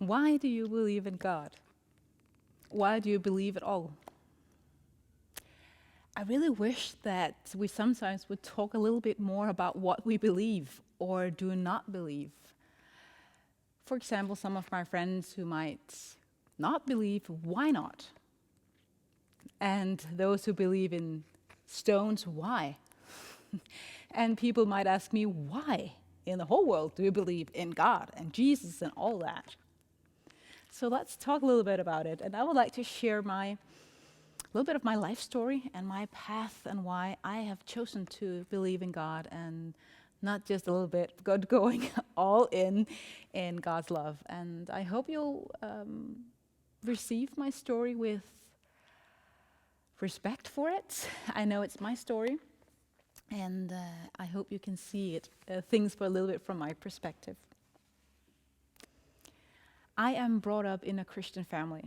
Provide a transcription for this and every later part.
Why do you believe in God? Why do you believe at all? I really wish that we sometimes would talk a little bit more about what we believe or do not believe. For example, some of my friends who might not believe, why not? And those who believe in stones, why? And people might ask me, why in the whole world do you believe in God and Jesus and all that? So let's talk a little bit about it. And I would like to share a little bit of my life story and my path and why I have chosen to believe in God and not just a little bit, but going all in God's love. And I hope you'll receive my story with respect for it. I know it's my story, and I hope you can see it, things for a little bit from my perspective. I am brought up in a Christian family,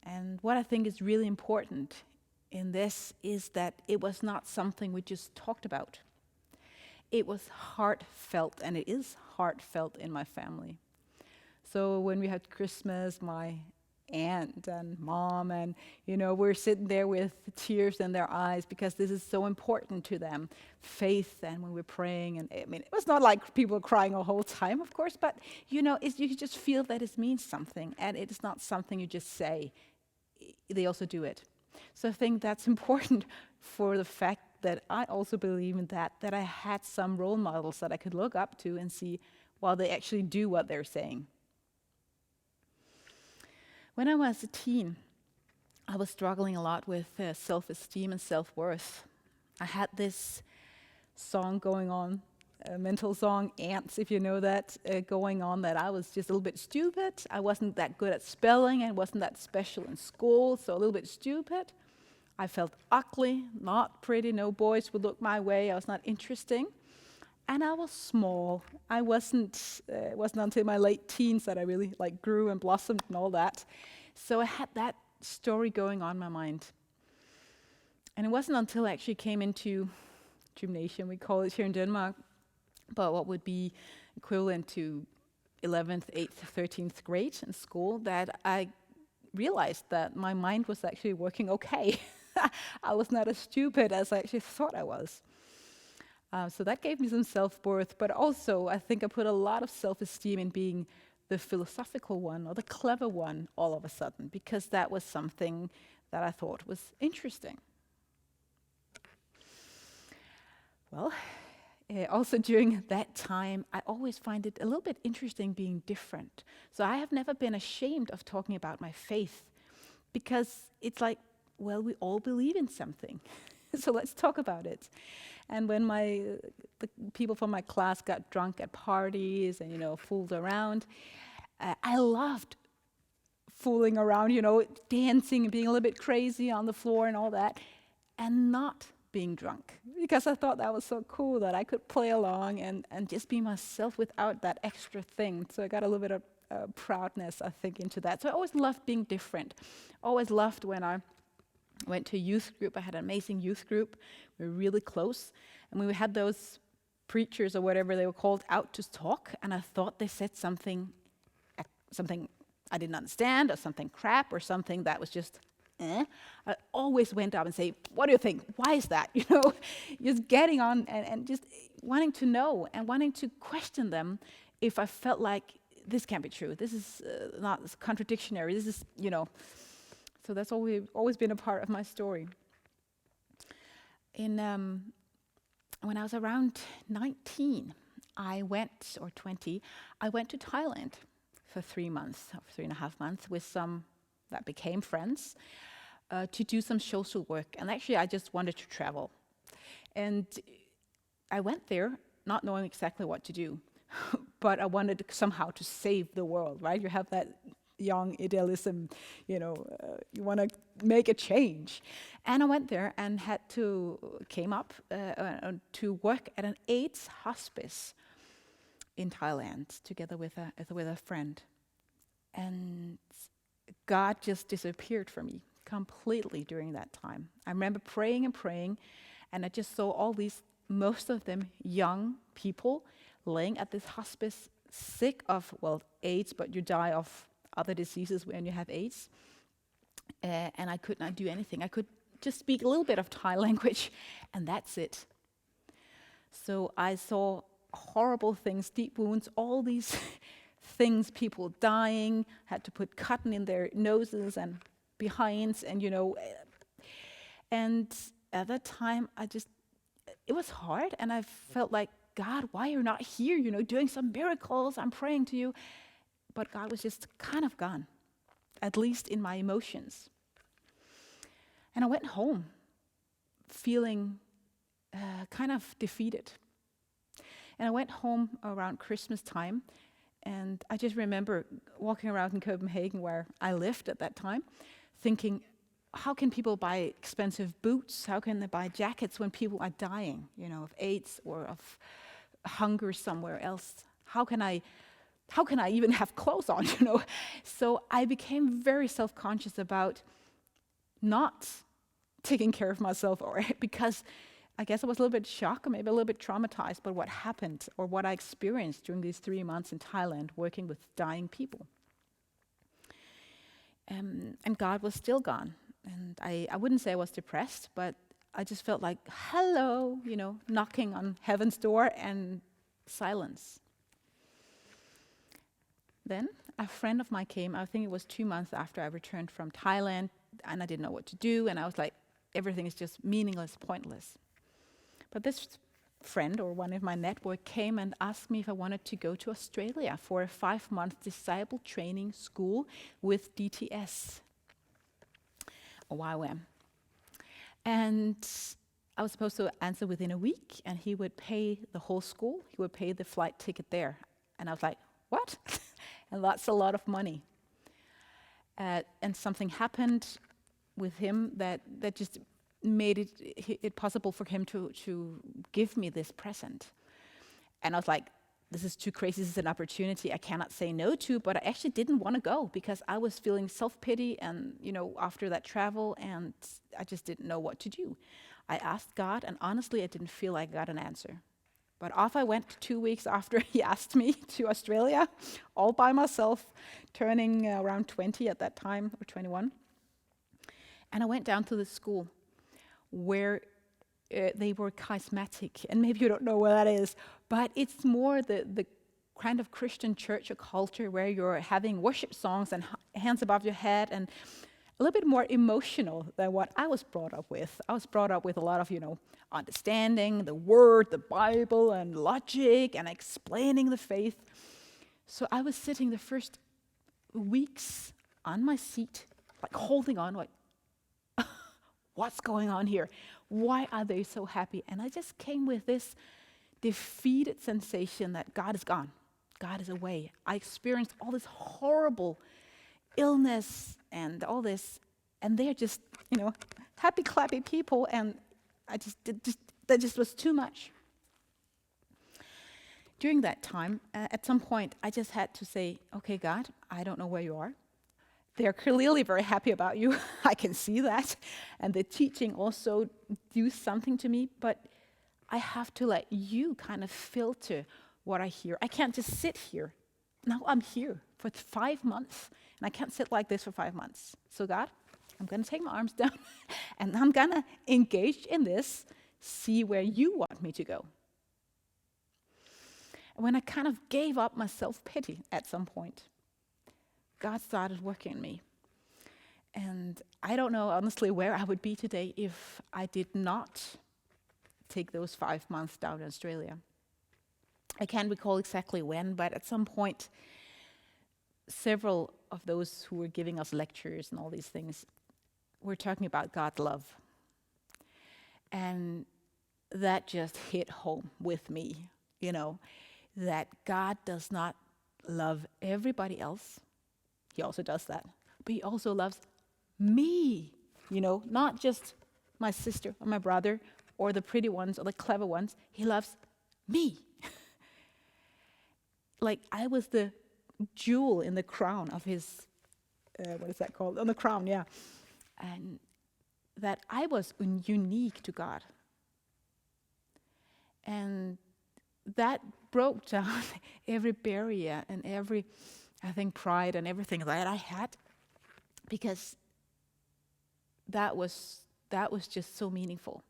and what I think is really important in this is that it was not something we just talked about. It was heartfelt, and it is heartfelt in my family. So when we had Christmas, my aunt and mom and, we're sitting there with tears in their eyes because this is so important to them, faith, and when we're praying. And I mean, it was not like people were crying the whole time, of course, but, you can just feel that it means something, and it is not something you just say. They also do it. So I think that's important for the fact that I also believe in that I had some role models that I could look up to and see, well, they actually do what they're saying. When I was a teen, I was struggling a lot with self-esteem and self-worth. I had this song going on, a mental song, Ants, if you know that, going on, that I was just a little bit stupid. I wasn't that good at spelling, and wasn't that special in school, so a little bit stupid. I felt ugly, not pretty, no boys would look my way, I was not interesting. And I was small. I wasn't until my late teens that I really grew and blossomed and all that. So I had that story going on in my mind. And it wasn't until I actually came into gymnasium, we call it here in Denmark, but what would be equivalent to 11th, 8th, 13th grade in school, that I realized that my mind was actually working okay. I was not as stupid as I actually thought I was. So that gave me some self-worth, but also I think I put a lot of self-esteem in being the philosophical one or the clever one all of a sudden, because that was something that I thought was interesting. Well, also during that time, I always find it a little bit interesting being different. So I have never been ashamed of talking about my faith, because it's like, well, we all believe in something. So let's talk about it. And when the people from my class got drunk at parties and, fooled around, I loved fooling around, dancing and being a little bit crazy on the floor and all that, and not being drunk, because I thought that was so cool that I could play along and just be myself without that extra thing. So I got a little bit of proudness, I think, into that. So I always loved being different. Always loved when I went to a youth group. I had an amazing youth group. We were really close. And we had those preachers or whatever they were called out to talk. And I thought they said something I didn't understand, or something crap, or something that was just, I always went up and say, what do you think? Why is that? Just getting on and just wanting to know and wanting to question them if I felt like this can't be true. This is not contradictory. This is, So that's always been a part of my story. When I was around 19, or 20, I went to Thailand for 3 months, or 3.5 months, with some that became friends, to do some social work. And actually, I just wanted to travel. And I went there not knowing exactly what to do, but I wanted somehow to save the world, right? You have that young idealism, you want to make a change. And I went there and came up to work at an AIDS hospice in Thailand together with a friend. And God just disappeared from me completely during that time. I remember praying and praying, and I just saw all these, most of them young people, laying at this hospice, sick of, AIDS, but you die of other diseases when you have AIDS. And I could not do anything. I could just speak a little bit of Thai language, and that's it. So I saw horrible things, deep wounds, all these things, people dying, had to put cotton in their noses and behinds, and and at that time it was hard, and I felt like, God, why you're not here, doing some miracles, I'm praying to you. But God was just kind of gone, at least in my emotions. And I went home feeling kind of defeated. And I went home around Christmas time, and I just remember walking around in Copenhagen where I lived at that time, thinking, how can people buy expensive boots? How can they buy jackets when people are dying, of AIDS or of hunger somewhere else? How can I even have clothes on, So I became very self-conscious about not taking care of myself, or because I guess I was a little bit shocked, or maybe a little bit traumatized by what happened or what I experienced during these 3 months in Thailand working with dying people. And God was still gone. And I wouldn't say I was depressed, but I just felt like, hello, knocking on heaven's door, and silence. Then a friend of mine came, I think it was 2 months after I returned from Thailand, and I didn't know what to do, and I was like, everything is just meaningless, pointless. But this friend, or one of my network, came and asked me if I wanted to go to Australia for a 5-month disciple training school with DTS, or YWAM. And I was supposed to answer within a week, and he would pay the whole school. He would pay the flight ticket there. And I was like, what? And that's a lot of money. And something happened with him that just made it possible for him to give me this present. And I was like, this is too crazy, this is an opportunity I cannot say no to, but I actually didn't want to go because I was feeling self-pity and, after that travel, and I just didn't know what to do. I asked God, and honestly, I didn't feel like I got an answer. But off I went 2 weeks after he asked me to Australia, all by myself, turning around 20 at that time, or 21. And I went down to the school where they were charismatic, and maybe you don't know what that is, but it's more the kind of Christian church or culture where you're having worship songs and hands above your head, and a little bit more emotional than what I was brought up with. I was brought up with a lot of, understanding the word, the Bible, and logic, and explaining the faith. So I was sitting the first weeks on my seat, like holding on, like, what's going on here? Why are they so happy? And I just came with this defeated sensation that God is gone. God is away. I experienced all this horrible illness and all this, and they're just, happy, clappy people, and that just was too much. During that time, at some point, I just had to say, okay, God, I don't know where you are. They're clearly very happy about you. I can see that. And the teaching also do something to me, but I have to let you kind of filter what I hear. I can't just sit here. Now I'm here for 5 months, and I can't sit like this for 5 months. So God, I'm going to take my arms down, and I'm going to engage in this, see where you want me to go. And when I kind of gave up my self-pity at some point, God started working in me. And I don't know, honestly, where I would be today if I did not take those 5 months down in Australia. I can't recall exactly when, but at some point, several of those who were giving us lectures and all these things were talking about God's love. And that just hit home with me, that God does not love everybody else. He also does that. But he also loves me, not just my sister or my brother or the pretty ones or the clever ones. He loves me. Like I was the jewel in the crown of his, what is that called? On the crown, yeah. And that I was unique to God. And that broke down every barrier and every I think pride and everything that I had, because that was just so meaningful.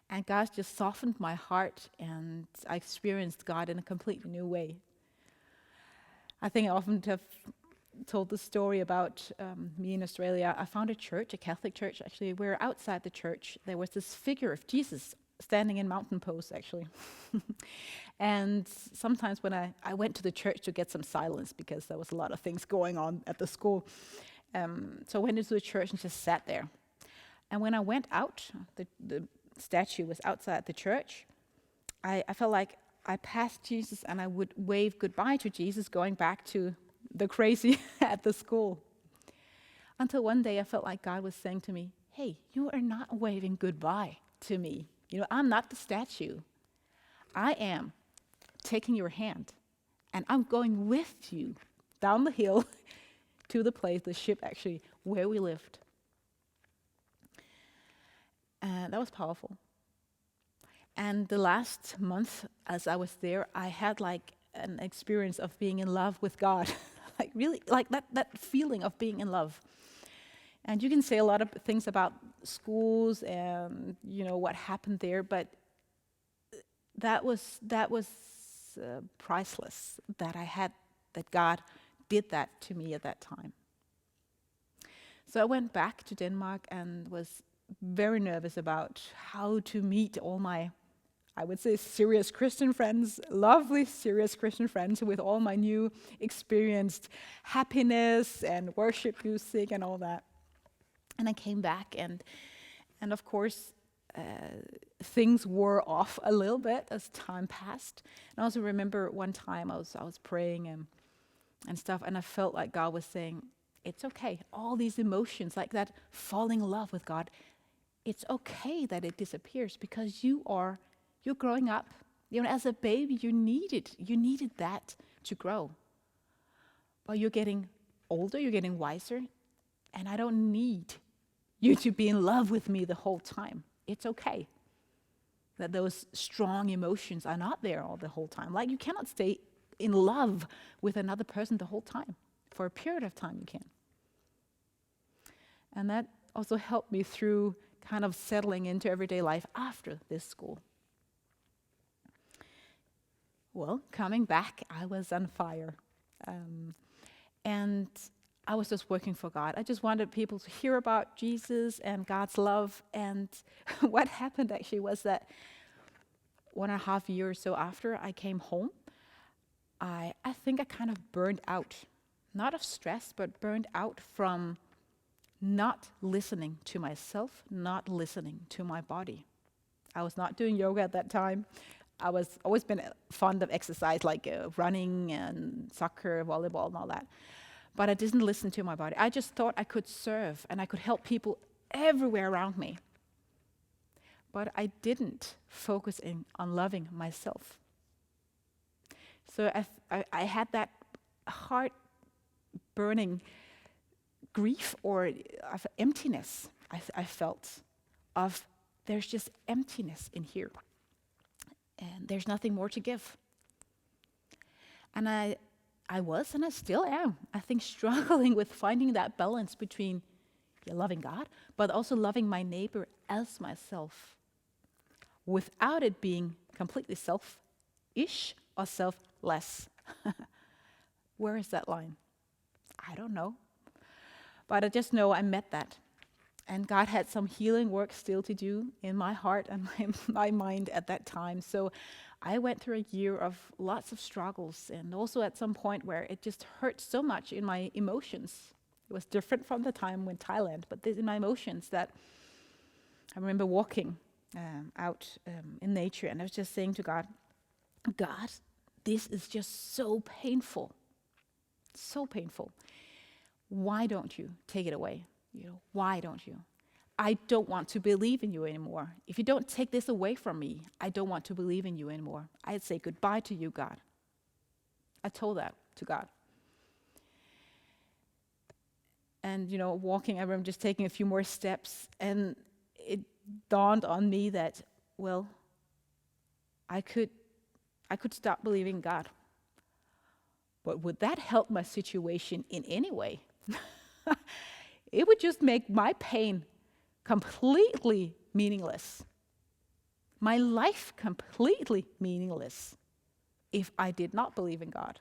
And God just softened my heart, and I experienced God in a completely new way. I think I often have told the story about me in Australia. I found a church, a Catholic church actually, where outside the church there was this figure of Jesus standing in mountain pose actually. And sometimes when I went to the church to get some silence because there was a lot of things going on at the school. So I went into the church and just sat there. And when I went out, the statue was outside the church. I felt like I passed Jesus and I would wave goodbye to Jesus, going back to the crazy at the school. Until one day I felt like God was saying to me, hey, you are not waving goodbye to me. I'm not the statue. I am taking your hand and I'm going with you down the hill to the place, the ship actually, where we lived. And that was powerful. And the last month as I was there, I had like an experience of being in love with God. Like really, like that feeling of being in love. And you can say a lot of things about schools and what happened there, but that was priceless. That God did that to me at that time. So I went back to Denmark and was very nervous about how to meet all my, I would say, serious Christian friends, lovely serious Christian friends with all my new experienced happiness and worship music and all that. And I came back and of course things wore off a little bit as time passed. And I also remember one time I was praying and stuff, and I felt like God was saying, it's okay, all these emotions like that, falling in love with God, it's okay that it disappears because you're growing up. As a baby, you needed that to grow. But you're getting older, you're getting wiser, and I don't need you to be in love with me the whole time. It's okay that those strong emotions are not there all the whole time. Like you cannot stay in love with another person the whole time. For a period of time you can. And that also helped me through kind of settling into everyday life after this school. Well, coming back, I was on fire. And I was just working for God. I just wanted people to hear about Jesus and God's love. And what happened actually was that 1.5 years or so after I came home, I think I kind of burned out. Not of stress, but burned out from not listening to myself, not listening to my body. I was not doing yoga at that time. I was always been fond of exercise like running and soccer, volleyball and all that. But I didn't listen to my body. I just thought I could serve and I could help people everywhere around me. But I didn't focus on loving myself. So I had that heart burning grief or of emptiness I felt of there's just emptiness in here and there's nothing more to give. And I was and I still am, I think, struggling with finding that balance between loving God but also loving my neighbor as myself without it being completely selfish or selfless. Where is that line? I don't know. But I just know I met that. And God had some healing work still to do in my heart and my mind at that time. So I went through a year of lots of struggles and also at some point where it just hurt so much in my emotions. It was different from the time in Thailand, but in my emotions that I remember walking out in nature and I was just saying to God, God, this is just so painful. So painful. Why don't you take it away? Why don't you? I don't want to believe in you anymore. If you don't take this away from me, I don't want to believe in you anymore. I'd say goodbye to you, God. I told that to God. And, walking, I remember just taking a few more steps, and it dawned on me that, well, I could stop believing God. but would that help my situation in any way? It would just make my pain completely meaningless. My life completely meaningless if I did not believe in God.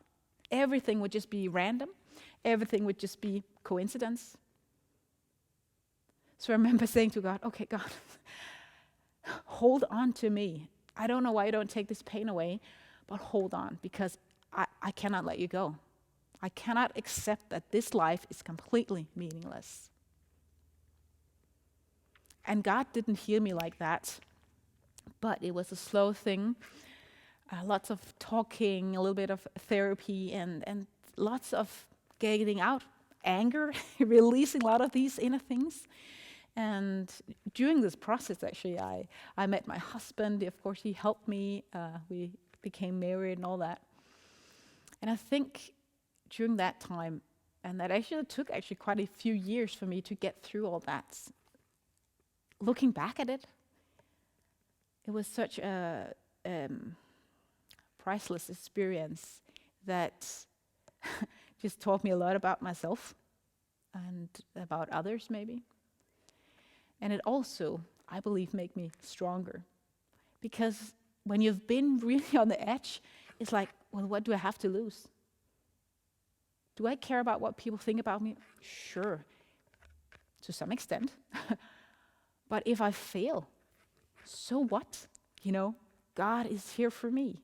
Everything would just be random. Everything would just be coincidence. So I remember saying to God, okay, God, hold on to me. I don't know why you don't take this pain away, but hold on, because I cannot let you go. I cannot accept that this life is completely meaningless. And God didn't heal me like that, but it was a slow thing. Lots of talking, a little bit of therapy, and lots of getting out anger, releasing a lot of these inner things. And during this process, actually, I met my husband. Of course, he helped me. We became married and all that. And I think during that time, and that actually took quite a few years for me to get through all that. Looking back at it, it was such a priceless experience that just taught me a lot about myself and about others maybe. And it also, I believe, made me stronger. Because when you've been really on the edge, it's like, well, what do I have to lose? Do I care about what people think about me? Sure, to some extent. But if I fail, so what? God is here for me.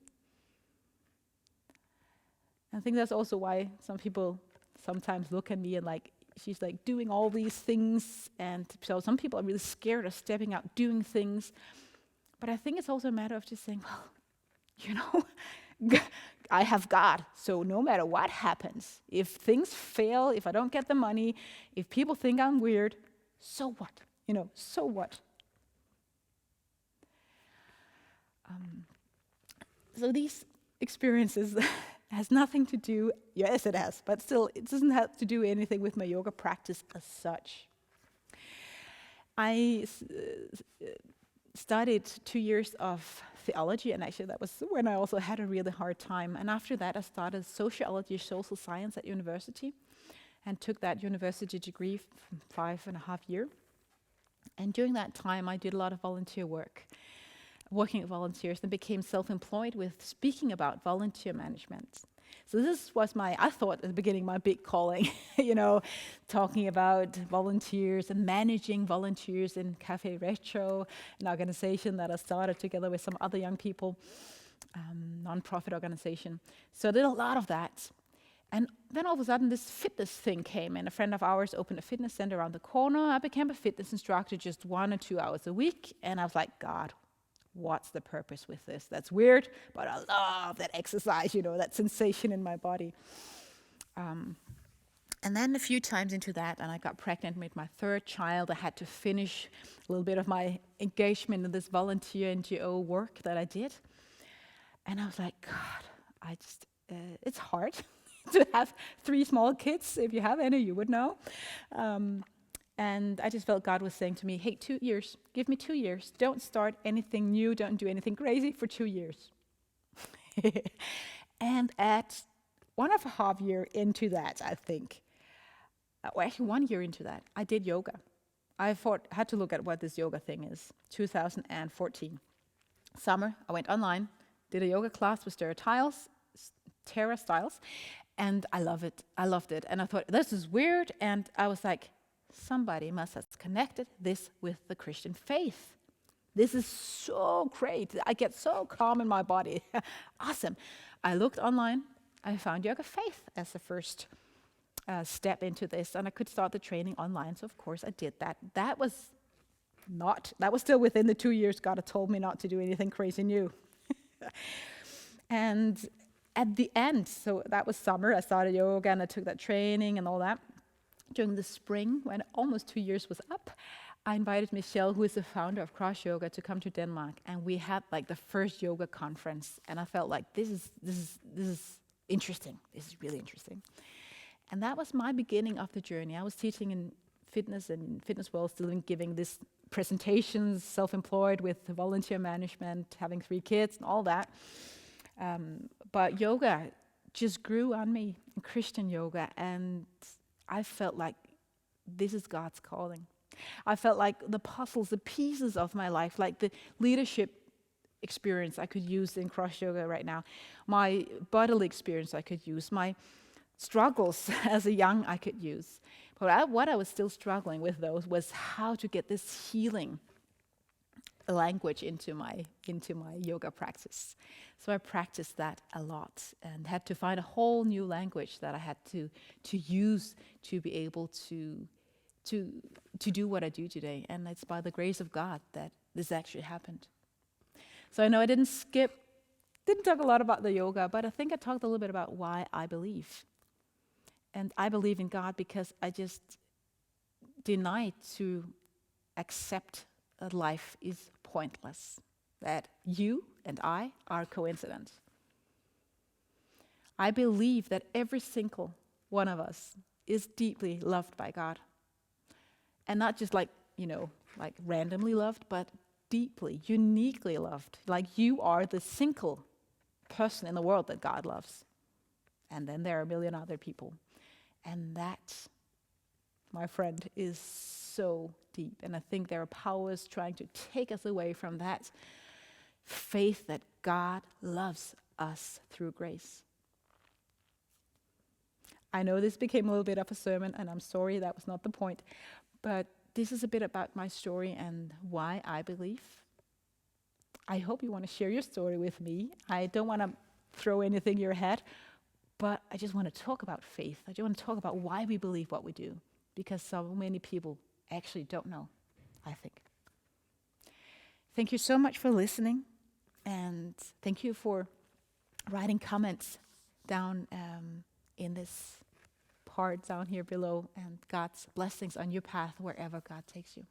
I think that's also why some people sometimes look at me and she's doing all these things, and so some people are really scared of stepping out, doing things. But I think it's also a matter of just saying, well, I have God, so no matter what happens, if things fail, if I don't get the money, if people think I'm weird, so what? So what? So these experiences has nothing to do, yes it has, but still it doesn't have to do anything with my yoga practice as such. I studied 2 years of theology, and actually that was when I also had a really hard time. And after that I started sociology, social science at university, and took that university degree for 5.5 years. And during that time I did a lot of volunteer work, working with volunteers, and became self-employed with speaking about volunteer management. So this was I thought at the beginning, my big calling, talking about volunteers and managing volunteers in Café Retro, an organization that I started together with some other young people, non-profit organization. So I did a lot of that. And then all of a sudden this fitness thing came in. A friend of ours opened a fitness center around the corner. I became a fitness instructor just 1 or 2 hours a week. And I was like, God, what's the purpose with this? That's weird, but I love that exercise, that sensation in my body. And then a few times into that, and I got pregnant with my 3rd child. I had to finish a little bit of my engagement in this volunteer NGO work that I did. And I was like, God, it's hard to have 3 small kids. If you have any, you would know. And I just felt God was saying to me, hey, 2 years, give me 2 years. Don't start anything new, don't do anything crazy for 2 years. And at 1.5 years into that, I think, or actually 1 year into that, I did yoga. I had to look at what this yoga thing is. 2014. Summer, I went online, did a yoga class with Tara Stiles, and I loved it. And I thought, this is weird, and I was like, somebody must have connected this with the Christian faith. This is so great. I get so calm in my body. Awesome. I looked online. I found Yoga Faith as the first step into this, and I could start the training online. So of course I did that. That was still within the 2 years God had told me not to do anything crazy new. And at the end, so that was summer, I started yoga and I took that training and all that. During the spring, when almost 2 years was up, I invited Michelle, who is the founder of CrossYoga, to come to Denmark, and we had the first yoga conference. And I felt like this is interesting. This is really interesting. And that was my beginning of the journey. I was teaching in fitness and fitness world, still giving these presentations, self-employed with volunteer management, having 3 kids and all that. But yoga just grew on me in Christian yoga, and I felt like this is God's calling. I felt like the puzzles, the pieces of my life, like the leadership experience I could use in CrossYoga right now, my bodily experience I could use, my struggles as a young I could use. But what I was still struggling with those was how to get this healing language into my yoga practice. So I practiced that a lot and had to find a whole new language that I had to use to be able to do what I do today. And it's by the grace of God that this actually happened. So I know I didn't talk a lot about the yoga, but I think I talked a little bit about why I believe. And I believe in God because I just denied to accept that life is pointless, that you and I are coincidence. I believe that every single one of us is deeply loved by God. And not just like randomly loved, but deeply, uniquely loved. Like you are the single person in the world that God loves. And then there are a million other people. And that, my friend, is so deep. And I think there are powers trying to take us away from that faith that God loves us through grace. I know this became a little bit of a sermon, and I'm sorry, that was not the point. But this is a bit about my story and why I believe. I hope you want to share your story with me. I don't want to throw anything in your head, but I just want to talk about faith. I just want to talk about why we believe what we do, because so many people actually don't know, I think. Thank you so much for listening, and thank you for writing comments down in this part down here below, and God's blessings on your path wherever God takes you.